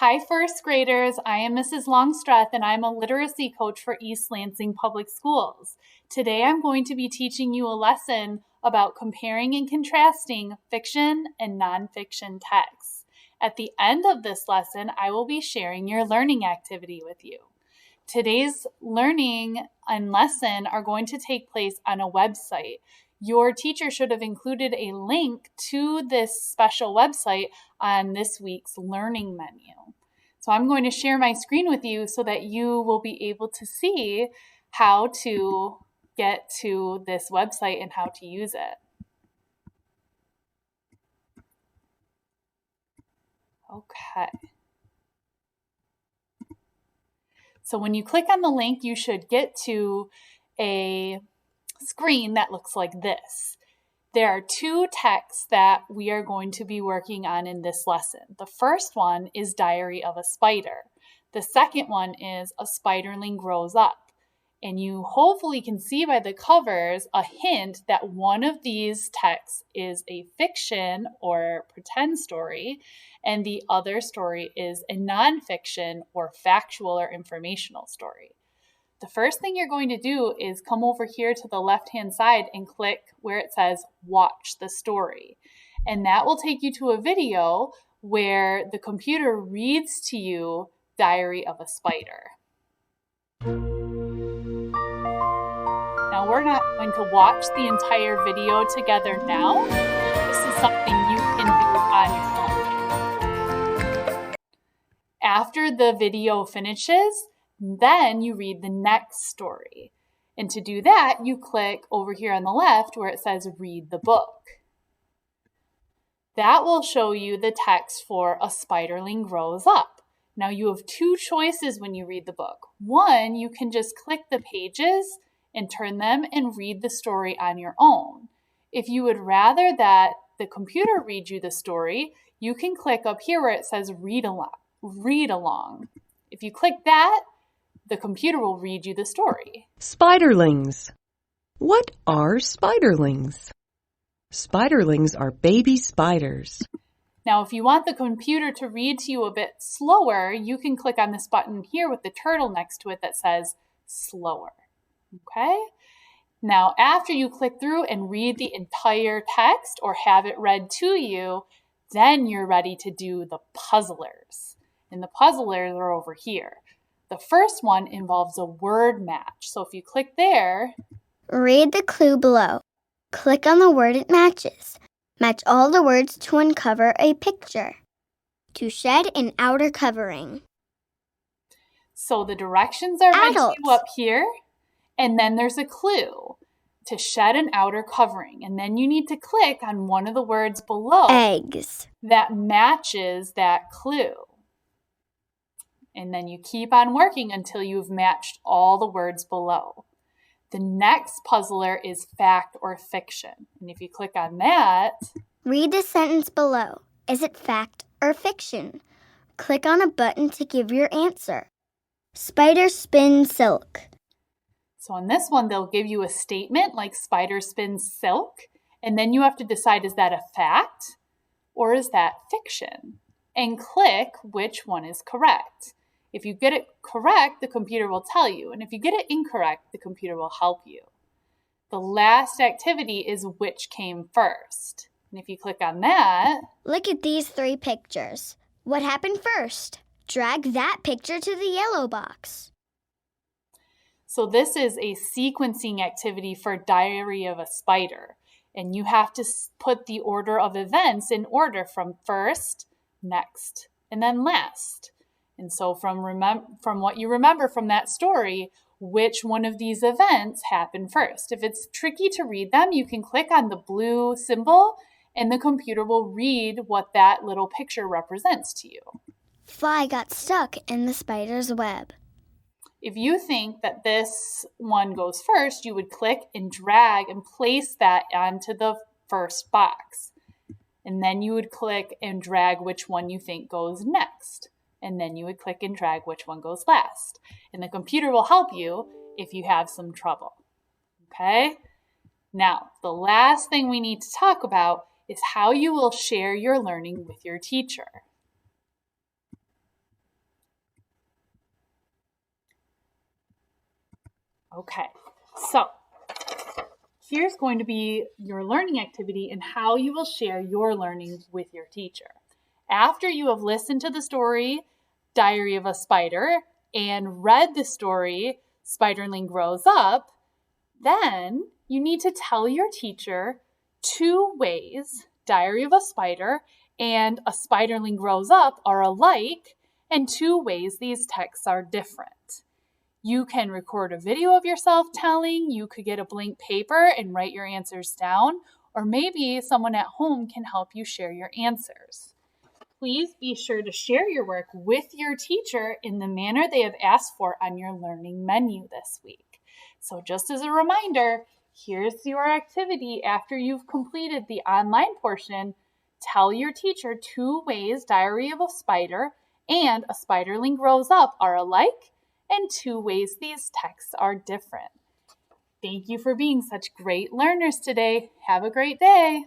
Hi, first graders. I am Mrs. Longstreth, and I'm a literacy coach for East Lansing Public Schools. Today, I'm going to be teaching you a lesson about comparing and contrasting fiction and nonfiction texts. At the end of this lesson, I will be sharing your learning activity with you. Today's learning and lesson are going to take place on a website. Your teacher should have included a link to this special website on this week's learning menu. So I'm going to share my screen with you so that you will be able to see how to get to this website and how to use it. Okay. So when you click on the link, you should get to a screen that looks like this. There are two texts that we are going to be working on in this lesson. The first one is Diary of a Spider. The second one is A Spiderling Grows Up. And you hopefully can see by the covers a hint that one of these texts is a fiction or pretend story, and the other story is a nonfiction or factual or informational story. The first thing you're going to do is come over here to the left-hand side and click where it says Watch the Story. And that will take you to a video where the computer reads to you Diary of a Spider. Now, we're not going to watch the entire video together now. This is something you can do on your own. After the video finishes, then you read the next story. And to do that, you click over here on the left where it says Read the Book. That will show you the text for A Spiderling Grows Up. Now you have two choices when you read the book. One, you can just click the pages and turn them and read the story on your own. If you would rather that the computer read you the story, you can click up here where it says Read Along. If you click that, the computer will read you the story. Spiderlings. What are spiderlings? Spiderlings are baby spiders. Now, if you want the computer to read to you a bit slower, you can click on this button here with the turtle next to it that says Slower. Okay? Now, after you click through and read the entire text or have it read to you, then you're ready to do the puzzlers. And the puzzlers are over here. The first one involves a word match. So if you click there, read the clue below. Click on the word it matches. Match all the words to uncover a picture. To shed an outer covering. So the directions are read to you up here, and then there's a clue. To shed an outer covering. And then you need to click on one of the words below. Eggs. That matches that clue. And then you keep on working until you've matched all the words below. The next puzzler is fact or fiction. And if you click on that, read the sentence below. Is it fact or fiction? Click on a button to give your answer. Spider spins silk. So on this one, they'll give you a statement like spider spins silk. And then you have to decide, is that a fact or is that fiction? And click which one is correct. If you get it correct, the computer will tell you. And if you get it incorrect, the computer will help you. The last activity is which came first. And if you click on that, look at these three pictures. What happened first? Drag that picture to the yellow box. So this is a sequencing activity for Diary of a Spider. And you have to put the order of events in order from first, next, and then last. And so from what you remember from that story, which one of these events happened first? If it's tricky to read them, you can click on the blue symbol and the computer will read what that little picture represents to you. Fly got stuck in the spider's web. If you think that this one goes first, you would click and drag and place that onto the first box. And then you would click and drag which one you think goes next. And then you would click and drag which one goes last. And the computer will help you if you have some trouble. Okay? Now, the last thing we need to talk about is how you will share your learning with your teacher. Okay, so here's going to be your learning activity and how you will share your learning with your teacher. After you have listened to the story, Diary of a Spider, and read the story, Spiderling Grows Up, then you need to tell your teacher 2 ways Diary of a Spider and A Spiderling Grows Up are alike, and 2 ways these texts are different. You can record a video of yourself telling, you could get a blank paper and write your answers down, or maybe someone at home can help you share your answers. Please be sure to share your work with your teacher in the manner they have asked for on your learning menu this week. So just as a reminder, here's your activity after you've completed the online portion. Tell your teacher 2 ways Diary of a Spider and A Spiderling Grows Up are alike, and 2 ways these texts are different. Thank you for being such great learners today. Have a great day.